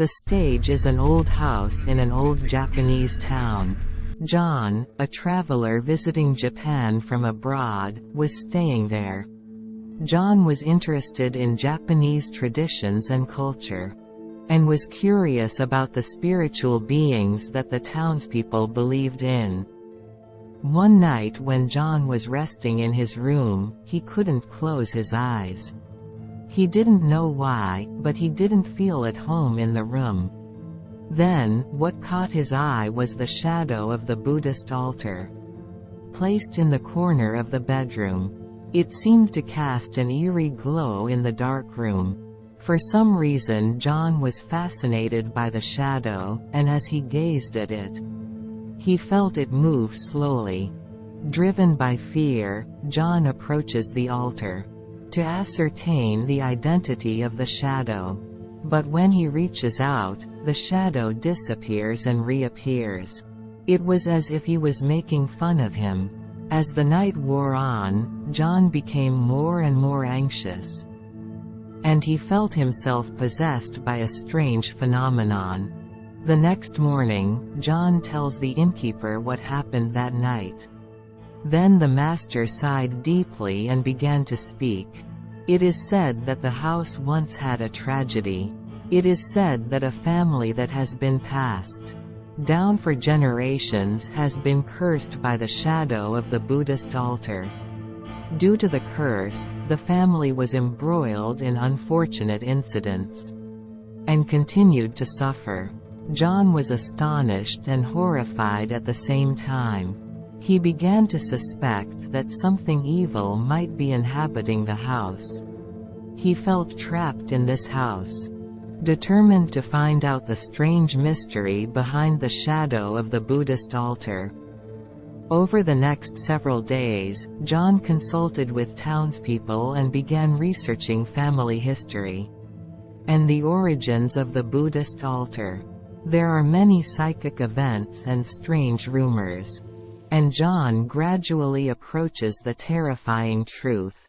The stage is an old house in an old Japanese town. John, a traveler visiting Japan from abroad, was staying there. John was interested in Japanese traditions and culture, and was curious about the spiritual beings that the townspeople believed in. One night when John was resting in his room, he couldn't close his eyes. He didn't know why, but he didn't feel at home in the room. Then, what caught his eye was the shadow of the Buddhist altar, placed in the corner of the bedroom. It seemed to cast an eerie glow in the dark room. For some reason John was fascinated by the shadow, and as he gazed at it, he felt it move slowly. Driven by fear, John approaches the altar to ascertain the identity of the shadow. But when he reaches out, the shadow disappears and reappears. It was as if he was making fun of him. As the night wore on, John became more and more anxious, and he felt himself possessed by a strange phenomenon. The next morning, John tells the innkeeper what happened that night. Then the master sighed deeply and began to speak. It is said that the house once had a tragedy. It is said that a family that has been passed down for generations has been cursed by the shadow of the Buddhist altar. Due to the curse, the family was embroiled in unfortunate incidents and continued to suffer. John was astonished and horrified at the same time. He began to suspect that something evil might be inhabiting the house. He felt trapped in this house, determined to find out the strange mystery behind the shadow of the Buddhist altar. Over the next several days, John consulted with townspeople and began researching family history and the origins of the Buddhist altar. There are many psychic events and strange rumors, and John gradually approaches the terrifying truth.